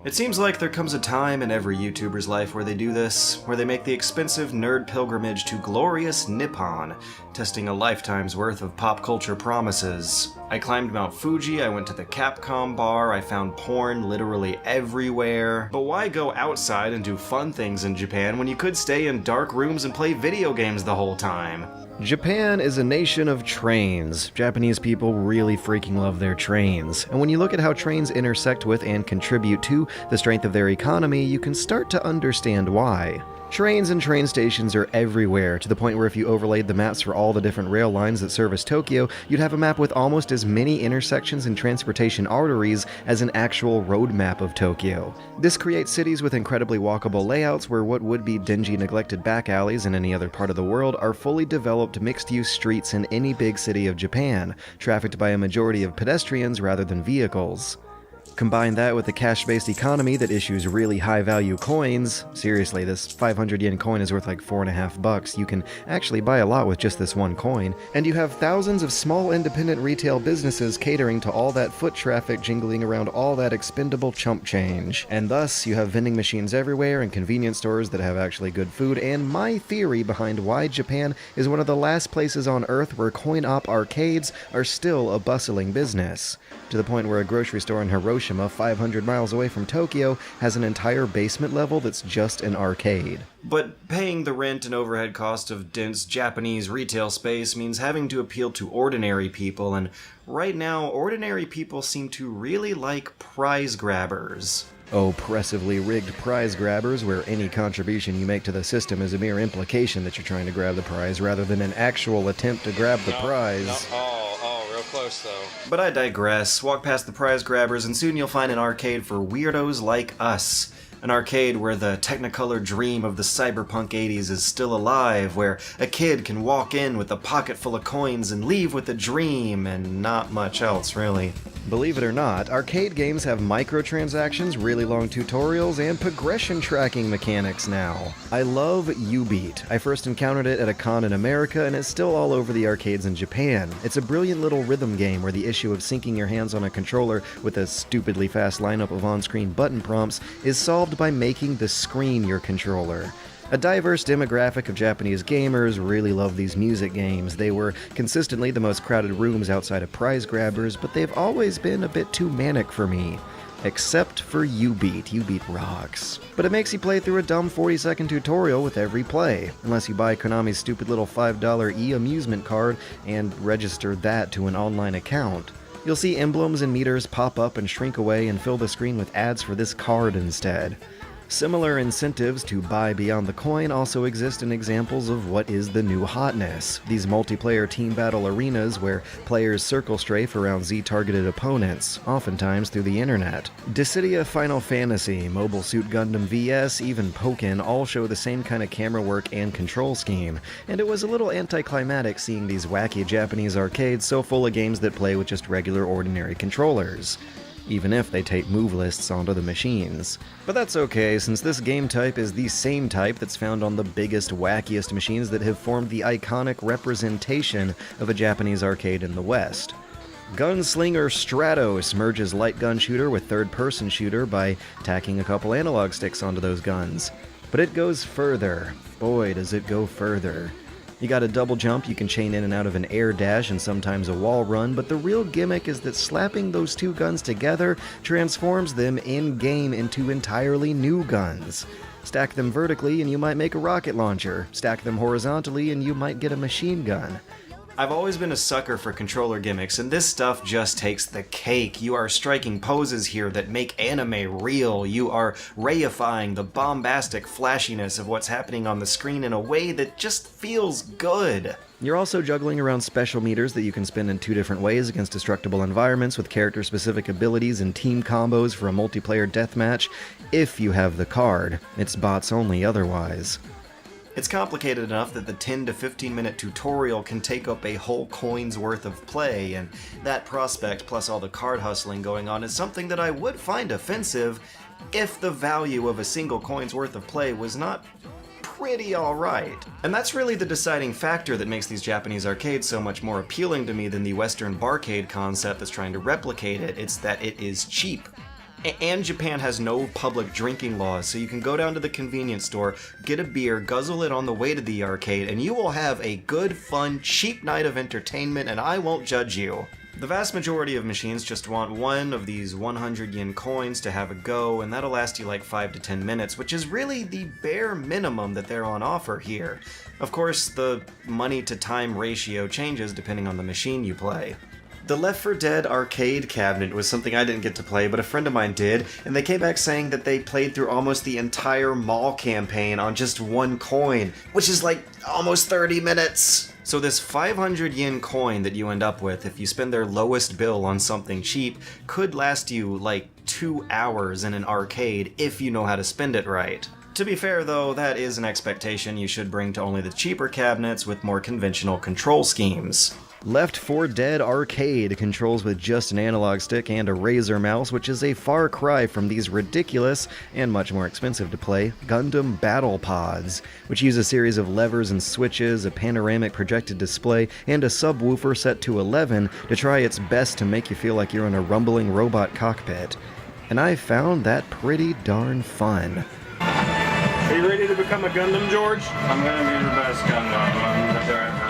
It seems like there comes a time in every YouTuber's life where they do this, where they make the expensive nerd pilgrimage to glorious Nippon, testing a lifetime's worth of pop culture promises. I climbed Mount Fuji, I went to the Capcom bar, I found porn literally everywhere. But why go outside and do fun things in Japan when you could stay in dark rooms and play video games the whole time? Japan is a nation of trains. Japanese people really freaking love their trains. And when you look at how trains intersect with and contribute to the strength of their economy, you can start to understand why. Trains and train stations are everywhere, to the point where if you overlaid the maps for all the different rail lines that service Tokyo, you'd have a map with almost as many intersections and transportation arteries as an actual road map of Tokyo. This creates cities with incredibly walkable layouts where what would be dingy, neglected back alleys in any other part of the world are fully developed mixed-use streets in any big city of Japan, trafficked by a majority of pedestrians rather than vehicles. Combine that with a cash-based economy that issues really high-value coins. Seriously, this 500 yen coin is worth like $4.50. You can actually buy a lot with just this one coin. And you have thousands of small independent retail businesses catering to all that foot traffic jingling around all that expendable chump change. And thus, you have vending machines everywhere and convenience stores that have actually good food. And my theory behind why Japan is one of the last places on Earth where coin-op arcades are still a bustling business. To the point where a grocery store in Hiroshima, 500 miles away from Tokyo, has an entire basement level that's just an arcade. But paying the rent and overhead cost of dense Japanese retail space means having to appeal to ordinary people, and right now, ordinary people seem to really like prize grabbers. Oppressively rigged prize grabbers, where any contribution you make to the system is a mere implication that you're trying to grab the prize rather than an actual attempt to grab the prize. Real close though. But I digress. Walk past the prize grabbers and soon you'll find an arcade for weirdos like us. An arcade where the Technicolor dream of the cyberpunk 80s is still alive, where a kid can walk in with a pocket full of coins and leave with a dream, and not much else, really. Believe it or not, arcade games have microtransactions, really long tutorials, and progression tracking mechanics now. I love U-Beat. I first encountered it at a con in America, and it's still all over the arcades in Japan. It's a brilliant little rhythm game where the issue of syncing your hands on a controller with a stupidly fast lineup of on-screen button prompts is solved by making the screen your controller. A diverse demographic of Japanese gamers really love these music games. They were consistently the most crowded rooms outside of prize grabbers, but they've always been a bit too manic for me. Except for U-Beat. U-Beat rocks. But it makes you play through a dumb 40-second tutorial with every play, unless you buy Konami's stupid little $5 e-amusement card and register that to an online account. You'll see emblems and meters pop up and shrink away and fill the screen with ads for this card instead. Similar incentives to buy beyond the coin also exist in examples of what is the new hotness. These multiplayer team battle arenas where players circle strafe around Z-targeted opponents, oftentimes through the internet. Dissidia Final Fantasy, Mobile Suit Gundam VS, even Pokken all show the same kind of camera work and control scheme, and it was a little anticlimactic seeing these wacky Japanese arcades so full of games that play with just regular ordinary controllers, even if they tape move lists onto the machines. But that's okay, since this game type is the same type that's found on the biggest, wackiest machines that have formed the iconic representation of a Japanese arcade in the West. Gunslinger Stratos merges light gun shooter with third-person shooter by tacking a couple analog sticks onto those guns. But it goes further. Boy, does it go further. You got a double jump, you can chain in and out of an air dash and sometimes a wall run, but the real gimmick is that slapping those two guns together transforms them in-game into entirely new guns. Stack them vertically and you might make a rocket launcher. Stack them horizontally and you might get a machine gun. I've always been a sucker for controller gimmicks, and this stuff just takes the cake. You are striking poses here that make anime real. You are reifying the bombastic flashiness of what's happening on the screen in a way that just feels good. You're also juggling around special meters that you can spin in two different ways against destructible environments with character-specific abilities and team combos for a multiplayer deathmatch, if you have the card. It's bots only otherwise. It's complicated enough that the 10 to 15 minute tutorial can take up a whole coin's worth of play, and that prospect plus all the card hustling going on is something that I would find offensive if the value of a single coin's worth of play was not pretty alright. And that's really the deciding factor that makes these Japanese arcades so much more appealing to me than the Western barcade concept that's trying to replicate it. It's that it is cheap. And Japan has no public drinking laws, so you can go down to the convenience store, get a beer, guzzle it on the way to the arcade, and you will have a good, fun, cheap night of entertainment, and I won't judge you. The vast majority of machines just want one of these 100 yen coins to have a go, and that'll last you like 5 to 10 minutes, which is really the bare minimum that they're on offer here. Of course, the money to time ratio changes depending on the machine you play. The Left 4 Dead arcade cabinet was something I didn't get to play, but a friend of mine did, and they came back saying that they played through almost the entire mall campaign on just one coin, which is like almost 30 minutes. So this 500 yen coin that you end up with if you spend their lowest bill on something cheap could last you like 2 hours in an arcade if you know how to spend it right. To be fair though, that is an expectation you should bring to only the cheaper cabinets with more conventional control schemes. Left 4 Dead Arcade controls with just an analog stick and a Razer mouse, which is a far cry from these ridiculous, and much more expensive to play, Gundam Battle Pods, which use a series of levers and switches, a panoramic projected display, and a subwoofer set to 11 to try its best to make you feel like you're in a rumbling robot cockpit. And I found that pretty darn fun. Are you ready to become a Gundam, George? I'm gonna be the best Gundam that there ever was.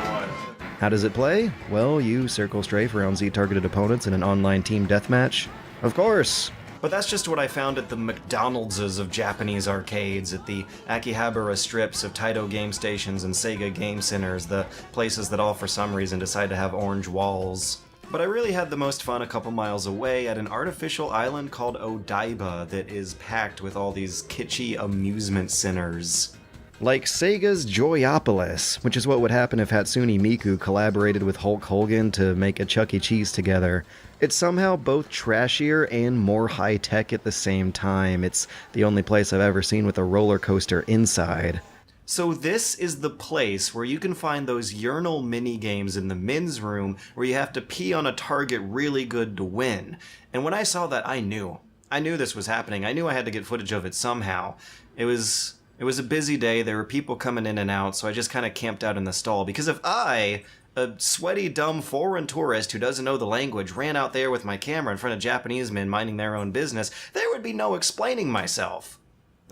How does it play? Well, you circle strafe around Z-targeted opponents in an online team deathmatch. Of course! But that's just what I found at the McDonald's of Japanese arcades, at the Akihabara strips of Taito game stations and Sega game centers, the places that all for some reason decide to have orange walls. But I really had the most fun a couple miles away at an artificial island called Odaiba that is packed with all these kitschy amusement centers. Like Sega's Joyopolis, which is what would happen if Hatsune Miku collaborated with Hulk Hogan to make a Chuck E. Cheese together. It's somehow both trashier and more high-tech at the same time. It's the only place I've ever seen with a roller coaster inside. So this is the place where you can find those urinal mini-games in the men's room where you have to pee on a target really good to win. And when I saw that, I knew this was happening. I knew I had to get footage of it somehow. It was a busy day, there were people coming in and out, so I just kind of camped out in the stall, because if I, a sweaty, dumb foreign tourist who doesn't know the language, ran out there with my camera in front of Japanese men minding their own business, there would be no explaining myself.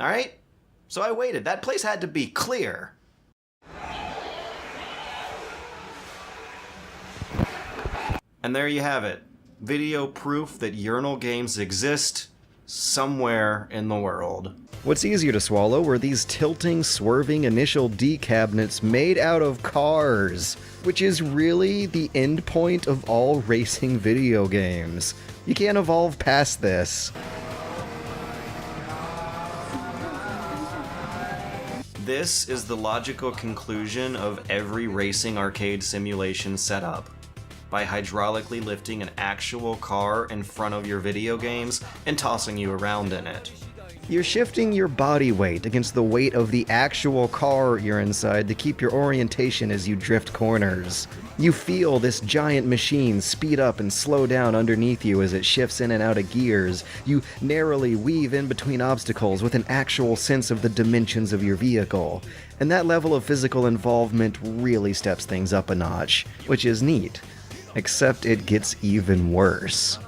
Alright? So I waited. That place had to be clear. And there you have it. Video proof that urinal games exist somewhere in the world. What's easier to swallow were these tilting, swerving Initial D cabinets made out of cars, which is really the end point of all racing video games. You can't evolve past this. This is the logical conclusion of every racing arcade simulation setup. By hydraulically lifting an actual car in front of your video games and tossing you around in it. You're shifting your body weight against the weight of the actual car you're inside to keep your orientation as you drift corners. You feel this giant machine speed up and slow down underneath you as it shifts in and out of gears. You narrowly weave in between obstacles with an actual sense of the dimensions of your vehicle. And that level of physical involvement really steps things up a notch, which is neat. Except it gets even worse.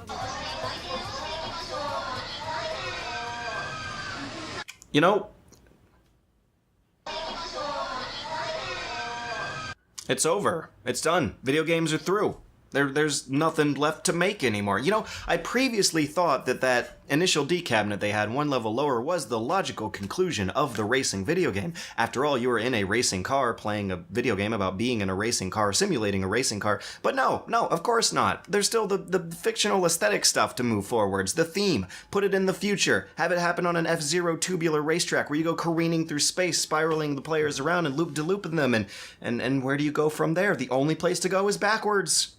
You know, it's over. It's done. Video games are through. There's nothing left to make anymore. You know, I previously thought that Initial D cabinet they had one level lower was the logical conclusion of the racing video game. After all, you were in a racing car playing a video game about being in a racing car, simulating a racing car. But no, of course not. There's still the fictional aesthetic stuff to move forwards. The theme. Put it in the future. Have it happen on an F-Zero tubular racetrack where you go careening through space, spiraling the players around and loop-de-looping them. And where do you go from there? The only place to go is backwards.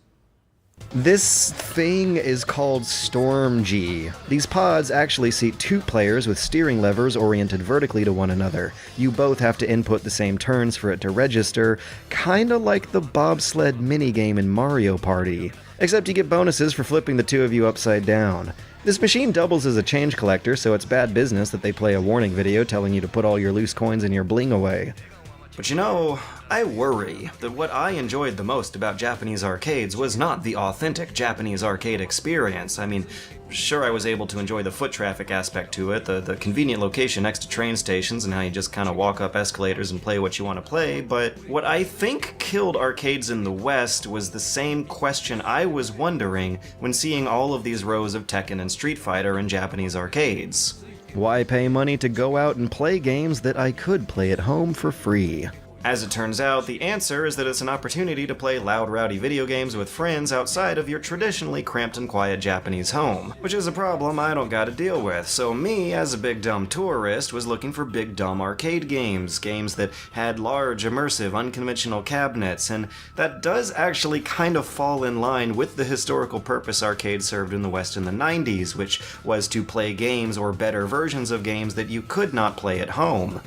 This thing is called Storm G. These pods actually seat two players with steering levers oriented vertically to one another. You both have to input the same turns for it to register, kinda like the bobsled minigame in Mario Party. Except you get bonuses for flipping the two of you upside down. This machine doubles as a change collector, so it's bad business that they play a warning video telling you to put all your loose coins and your bling away. But you know, I worry that what I enjoyed the most about Japanese arcades was not the authentic Japanese arcade experience. I mean, sure, I was able to enjoy the foot traffic aspect to it, the convenient location next to train stations and how you just kind of walk up escalators and play what you want to play, but what I think killed arcades in the West was the same question I was wondering when seeing all of these rows of Tekken and Street Fighter in Japanese arcades. Why pay money to go out and play games that I could play at home for free? As it turns out, the answer is that it's an opportunity to play loud, rowdy video games with friends outside of your traditionally cramped and quiet Japanese home, which is a problem I don't gotta deal with. So me, as a big dumb tourist, was looking for big dumb arcade games that had large, immersive, unconventional cabinets, and that does actually kind of fall in line with the historical purpose arcade served in the West in the 90s, which was to play games or better versions of games that you could not play at home.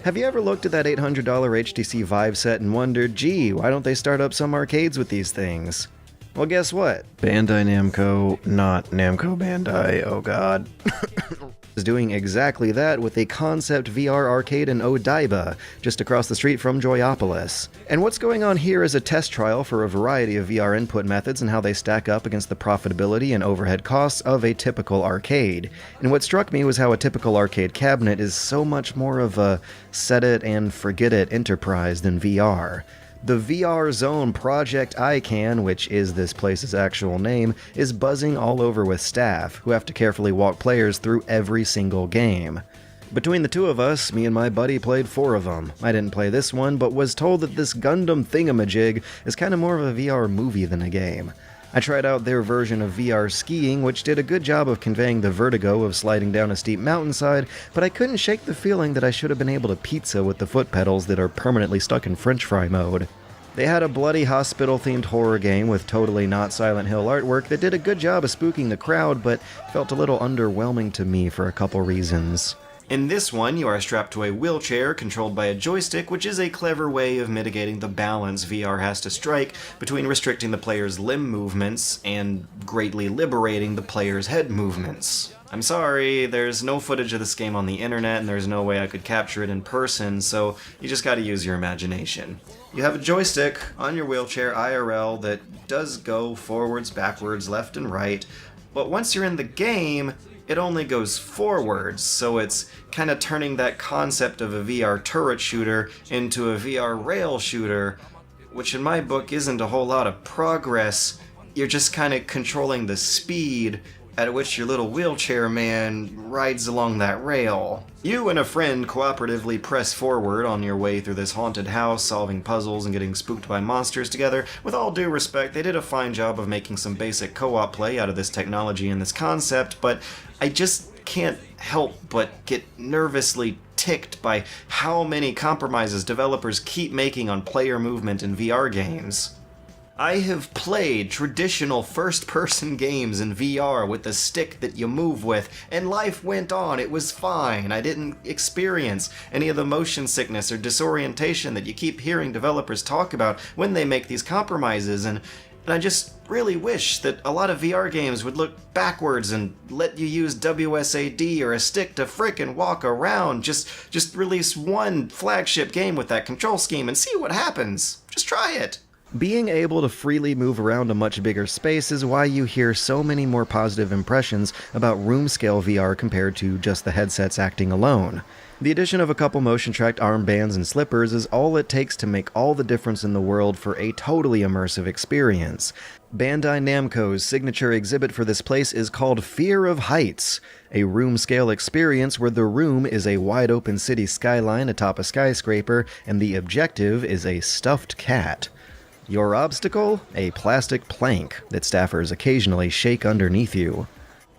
Have you ever looked at that $800 HTC Vive set and wondered, gee, why don't they start up some arcades with these things? Well, guess what? Bandai Namco, not Namco Bandai, oh god. is doing exactly that with a concept VR arcade in Odaiba, just across the street from Joyopolis. And what's going on here is a test trial for a variety of VR input methods and how they stack up against the profitability and overhead costs of a typical arcade. And what struck me was how a typical arcade cabinet is so much more of a set-it-and-forget-it enterprise than VR. The VR Zone Project ICANN, which is this place's actual name, is buzzing all over with staff, who have to carefully walk players through every single game. Between the two of us, me and my buddy played 4 of them. I didn't play this one, but was told that this Gundam thingamajig is kind of more of a VR movie than a game. I tried out their version of VR skiing, which did a good job of conveying the vertigo of sliding down a steep mountainside, but I couldn't shake the feeling that I should have been able to pizza with the foot pedals that are permanently stuck in French fry mode. They had a bloody hospital-themed horror game with totally not Silent Hill artwork that did a good job of spooking the crowd, but felt a little underwhelming to me for a couple reasons. In this one, you are strapped to a wheelchair controlled by a joystick, which is a clever way of mitigating the balance VR has to strike between restricting the player's limb movements and greatly liberating the player's head movements. I'm sorry, there's no footage of this game on the internet and there's no way I could capture it in person, so you just gotta use your imagination. You have a joystick on your wheelchair IRL that does go forwards, backwards, left and right, but once you're in the game, it only goes forwards, so it's kind of turning that concept of a VR turret shooter into a VR rail shooter, which in my book isn't a whole lot of progress. You're just kind of controlling the speed at which your little wheelchair man rides along that rail. You and a friend cooperatively press forward on your way through this haunted house, solving puzzles and getting spooked by monsters together. With all due respect, they did a fine job of making some basic co-op play out of this technology and this concept, but I just can't help but get nervously ticked by how many compromises developers keep making on player movement in VR games. I have played traditional first-person games in VR with the stick that you move with, and life went on. It was fine. I didn't experience any of the motion sickness or disorientation that you keep hearing developers talk about when they make these compromises, and I just really wish that a lot of VR games would look backwards and let you use WSAD or a stick to frickin' walk around. Just release one flagship game with that control scheme and see what happens. Just try it. Being able to freely move around a much bigger space is why you hear so many more positive impressions about room-scale VR compared to just the headsets acting alone. The addition of a couple motion-tracked armbands and slippers is all it takes to make all the difference in the world for a totally immersive experience. Bandai Namco's signature exhibit for this place is called Fear of Heights, a room-scale experience where the room is a wide-open city skyline atop a skyscraper, and the objective is a stuffed cat. Your obstacle? A plastic plank that staffers occasionally shake underneath you.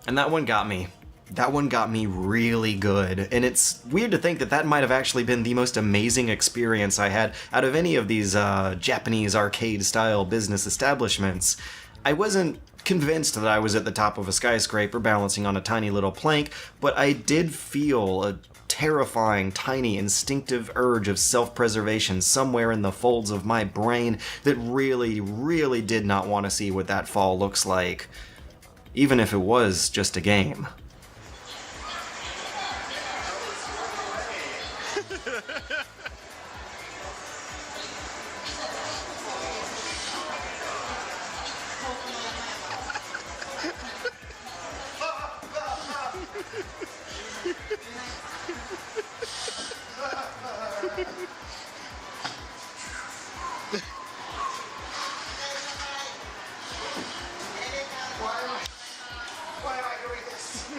And that one got me. That one got me really good, and it's weird to think that that might have actually been the most amazing experience I had out of any of these Japanese arcade-style business establishments. I wasn't convinced that I was at the top of a skyscraper balancing on a tiny little plank, but I did feel a terrifying, tiny, instinctive urge of self-preservation somewhere in the folds of my brain that really, really did not want to see what that fall looks like, even if it was just a game.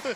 They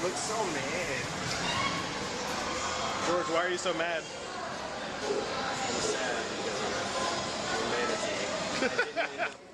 look so mad. George, why are you so mad? I'm sad because I'm a humanity. I didn't end up